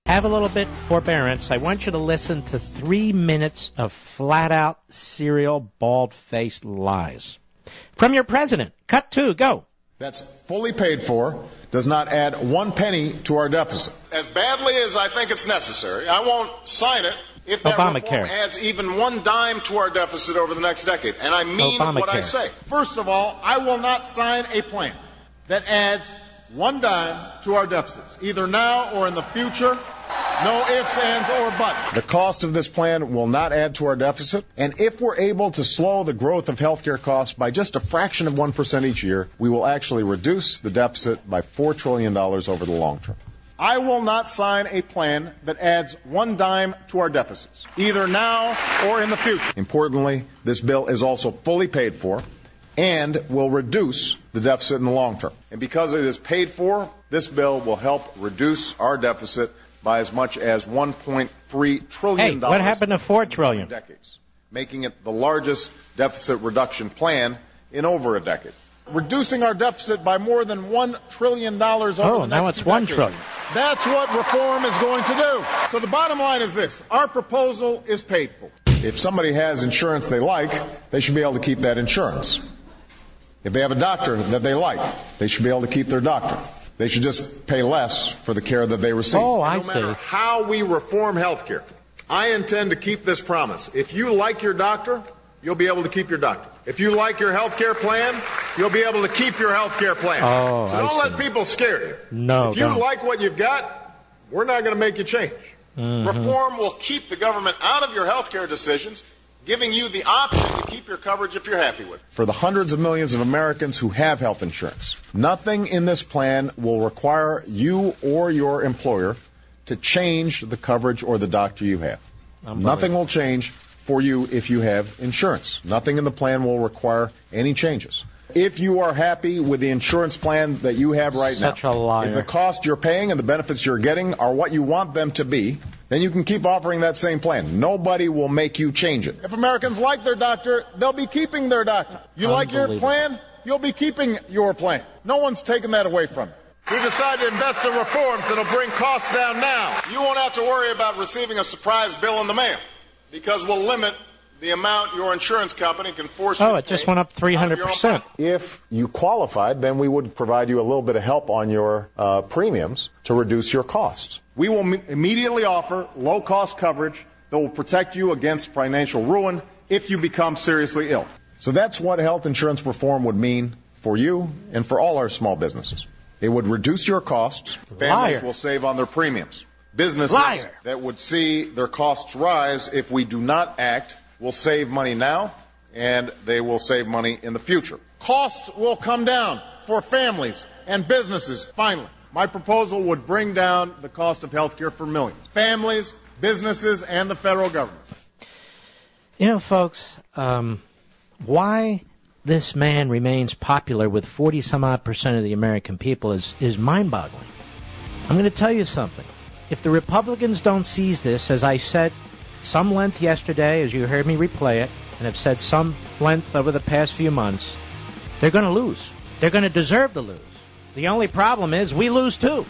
Have a little bit forbearance. I want you to listen to 3 minutes of flat-out, serial, bald-faced lies. From your president. Cut 2. Go. That's fully paid for, does not add 1 penny to our deficit. As badly as I think it's necessary, I won't sign it if that Obamacare reform adds even 1 dime to our deficit over the next decade. And I mean what I say. First of all, I will not sign a plan that adds 1 dime to our deficits, either now or in the future. No ifs, ands, or buts. The cost of this plan will not add to our deficit, and if we're able to slow the growth of healthcare costs by just a fraction of 1% each year, we will actually reduce the deficit by $4 trillion over the long term. I will not sign a plan that adds 1 dime to our deficits, either now or in the future. Importantly, this bill is also fully paid for and will reduce the deficit in the long term. And because it is paid for, this bill will help reduce our deficit by as much as $1.3 trillion. Hey, what happened to $4 trillion? Decades, making it the largest deficit reduction plan in over a decade. Reducing our deficit by more than $1 trillion over the next 2 decades. Now it's $1 trillion. That's what reform is going to do. So the bottom line is this. Our proposal is paid for. If somebody has insurance they like, they should be able to keep that insurance. If they have a doctor that they like, they should be able to keep their doctor. They should just pay less for the care that they receive. Oh, I see. No matter how we reform health care, I intend to keep this promise. If you like your doctor, you'll be able to keep your doctor. If you like your health care plan, you'll be able to keep your health care plan. Oh, so don't let people scare you. No, if you like what you've got, we're not going to make you change. Mm-hmm. Reform will keep the government out of your health care decisions, giving you the option to keep your coverage if you're happy with it. For the hundreds of millions of Americans who have health insurance, nothing in this plan will require you or your employer to change the coverage or the doctor you have. Nothing will change for you if you have insurance. Nothing in the plan will require any changes. If you are happy with the insurance plan that you have right now, such a liar. If the cost you're paying and the benefits you're getting are what you want them to be, then you can keep offering that same plan. Nobody will make you change it. If Americans like their doctor, they'll be keeping their doctor. You like your plan, you'll be keeping your plan. No one's taking that away from you. We decided to invest in reforms that'll bring costs down now. You won't have to worry about receiving a surprise bill in the mail, because we'll limit the amount your insurance company can force you to pay. Oh, it just went up 300%. If you qualified, then we would provide you a little bit of help on your premiums to reduce your costs. We will immediately offer low-cost coverage that will protect you against financial ruin if you become seriously ill. So that's what health insurance reform would mean for you and for all our small businesses. It would reduce your costs. Families will save on their premiums. Businesses that would see their costs rise if we do not act will save money now, and they will save money in the future. Costs will come down for families and businesses. Finally, my proposal would bring down the cost of health care for millions. Families, businesses, and the federal government. You know, folks, why this man remains popular with 40-some-odd% of the American people is mind-boggling. I'm going to tell you something. If the Republicans don't seize this, as I said some length yesterday, as you heard me replay it, and have said some length over the past few months, they're going to lose. They're going to deserve to lose. The only problem is we lose too.